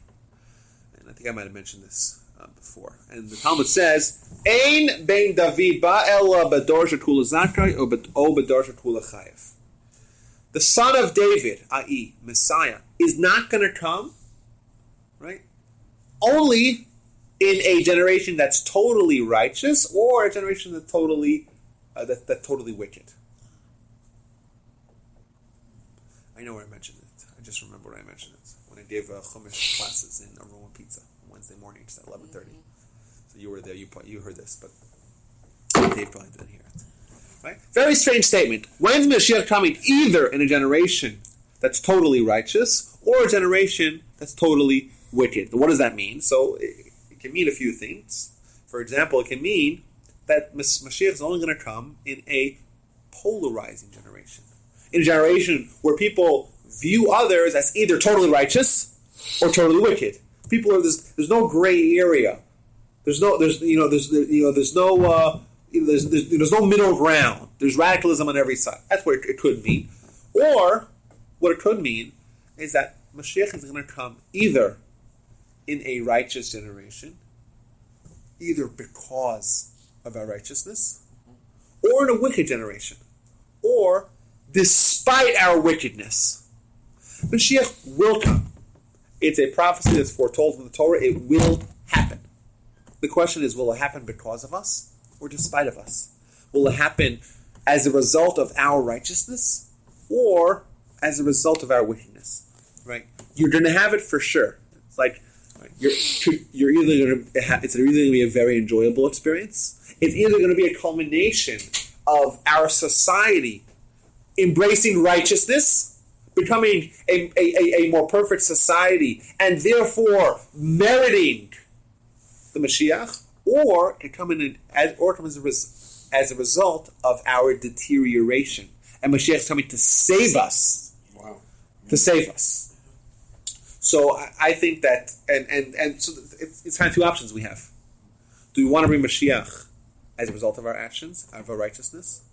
And I think I might have mentioned this before. And the Talmud says, Ein bein David ba ela bedor shekula zakai o bedor shekula chayev. The son of David, i.e. Messiah, is not going to come, right? Only in a generation that's totally righteous, or a generation that's totally wicked. I know where I mentioned it. I just remember where I mentioned it when I gave Chumash classes in Aroma Pizza on Wednesday mornings at 11:30. So you were there. You heard this, but Dave probably didn't hear it. Right? Very strange statement. When's Moshiach coming? Either in a generation that's totally righteous, or a generation that's totally wicked. What does that mean? So it can mean a few things. For example, it can mean that Moshiach is only going to come in a polarizing generation. In a generation where people view others as either totally righteous or totally wicked. There's no gray area. There's no middle ground. There's radicalism on every side. That's what it could mean. Or what it could mean is that Moshiach is going to come either in a righteous generation, either because of our righteousness, or in a wicked generation, or despite our wickedness. Moshiach will come. It's a prophecy that's foretold in the Torah. It will happen. The question is, will it happen because of us or despite of us? will it happen as a result of our righteousness or as a result of our wickedness? Right? You're going to have it for sure. It's like you're either going to. It's either going to be a very enjoyable experience. It's either going to be a culmination of our society embracing righteousness, becoming a more perfect society, and therefore meriting the Mashiach, or it can come in as a result of our deterioration. And Mashiach is coming to save us. Wow. To save us. So I think that, and so it's kind of two options we have. Do we want to bring Mashiach as a result of our actions, of our righteousness?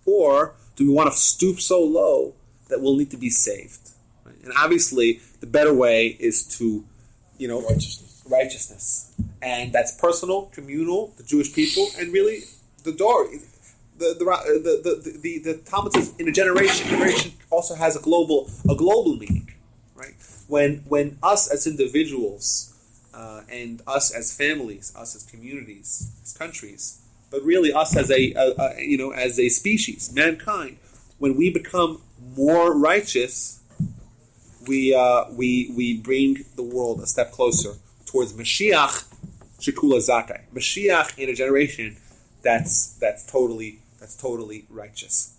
Or do we want to stoop so low that we'll need to be saved? Right? And obviously, the better way is to, righteousness. And that's personal, communal, the Jewish people, and really the door. The Talmud says in a generation also has a global meaning, right? When us as individuals and us as families, us as communities, as countries, but really us as as a species, mankind, when we become more righteous, we bring the world a step closer towards Mashiach Shekula Zakai. Mashiach in a generation that's totally righteous.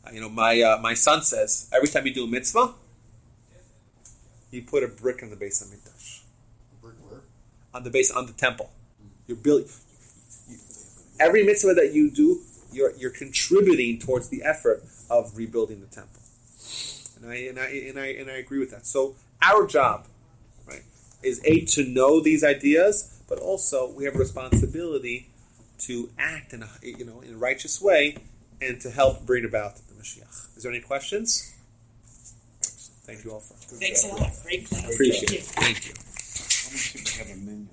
My son says every time you do a mitzvah, you put a brick on the base of Mikdash. Brick where? On the temple. You're building. Every mitzvah that you do, you're contributing towards the effort of rebuilding the temple. And I agree with that. So our job, right, is to know these ideas, but also we have a responsibility to act in a righteous way and to help bring about the Mashiach. Is there any questions? Thank you all for. Thanks a lot. Great class. Appreciate it. Thank you. How many people have a minion?